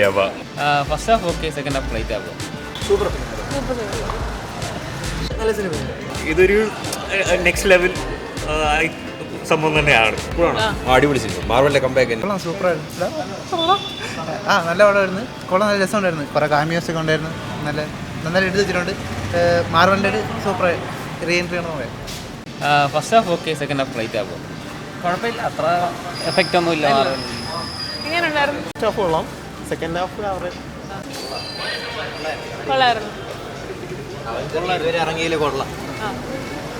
ever. First half okay, second half light ആവും. Super നല്ല cinema. ഇതൊരു നെക്സ്റ്റ് ലെവൽ സംഭവം തന്നെയാണ്. അടിപൊളി സിനിമ, മാർവലിന്റെ കമ്പാക്ക് തന്നെ. സൂപ്പറായിരുന്നു. നല്ല പടമായിരുന്നു. കൊള്ളാം, നല്ല രസമുണ്ടായിരുന്നു. കുറേ കാമിയോസ് ഒക്കെ ഉണ്ടായിരുന്നു. നന്നായി എടുത്ത് വെച്ചിട്ടുണ്ട്. മാർവലിൻ്റെ ഒരു സൂപ്പർ റീ എൻട്രി ആണെന്ന് പറയാം. First half okay, second half light ആവും. കുഴപ്പമില്ല, അത്ര എഫക്റ്റ് ഒന്നും ഇല്ല. ഫസ്റ്റ് ഹാഫ് കൊള്ളാം, സെക്കൻഡ് ഹാഫ് ആവറേജ്. ഇറങ്ങിയില്ല, കൊള്ളാം.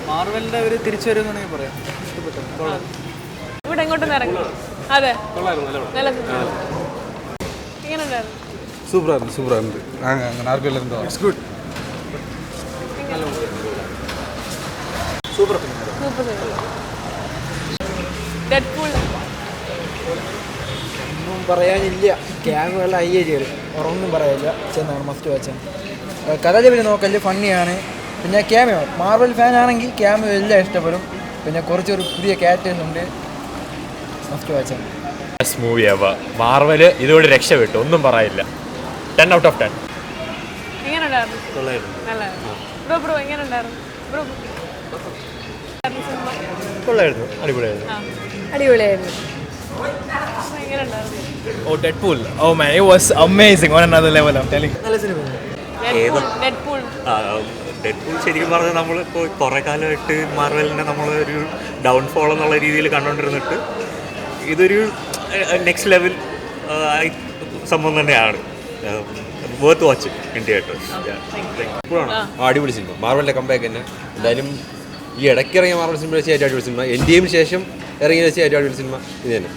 മാർവലിൻ്റെ ഒരു തിരിച്ചു വരുമെന്ന് പറയാം. ഇവിടെ എങ്ങോട്ടൊന്നും ഇറങ്ങി. അതെ, നല്ല എങ്ങനെയുണ്ടായിരുന്നു? സൂപ്പറായിരുന്നു. അങ്ങനെ ആർക്കും എന്തോ it's good. Super super Deadpool ഒന്നും പറയാനില്ല. ക്യാമുകൾ അയ്യേരിയൽ ഒന്നും പറയാനില്ല. ചെന്നാണ് മസ്റ്റ് വാച്ചാണ്. കഥ പിന്നെ നോക്കല് ഫണ്ണിയാണ്. പിന്നെ ക്യാമിയോ, മാർവൽ ഫാൻ ആണെങ്കിൽ ക്യാമിയോ എല്ലാം ഇഷ്ടപ്പെടും. പിന്നെ കുറച്ചൊരു പുതിയ ക്യാരക്ടേഴ്സ് ഉണ്ട്. മസ്റ്റ് വാച്ചാണ്. Best movie ever. മാർവല് ഇതോടെ രക്ഷപ്പെട്ടു, ഒന്നും പറയില്ല. 10 out of 10. എങ്ങനെയുണ്ടായിരുന്നു? നല്ലതായിരുന്നു. ബ്രോ എങ്ങനെയുണ്ടായിരുന്നു? ബ്രോ കൊള്ളായിരുന്നു, അടിപൊളിയായിരുന്നു. അടിപൊളിയായിരുന്നു. എങ്ങനെയുണ്ടായിരുന്നു? Oh, Deadpool. Oh man, it was amazing on another level, I'm telling you. നല്ല സിനിമ. ഡെഡ്പൂൾ ഡെഡ്പൂൾ ശരിക്കും പറഞ്ഞാൽ നമ്മളിപ്പോൾ കുറേ കാലമായിട്ട് മാർവലിനെ നമ്മളൊരു ഡൗൺഫോൾ എന്നുള്ള രീതിയിൽ കണ്ടുകൊണ്ടിരുന്നിട്ട് ഇതൊരു നെക്സ്റ്റ് ലെവൽ സംഭവം തന്നെയാണ്. വർത്ത് വാച്ച് ഇന്ത്യയായിട്ട്. അടിപൊളി സിനിമ, മാർവലിന്റെ കമ്പാക്ക് തന്നെ. എന്തായാലും ഈ ഇടയ്ക്ക് ഇറങ്ങിയ മാർവൽ സിനിമ വെച്ച് ഏറ്റവും അടിപൊളി സിനിമ, എൻ്റെയും ശേഷം ഇറങ്ങിയ വെച്ച് ഏറ്റവും അടിപൊളി സിനിമ ഇത് തന്നെ.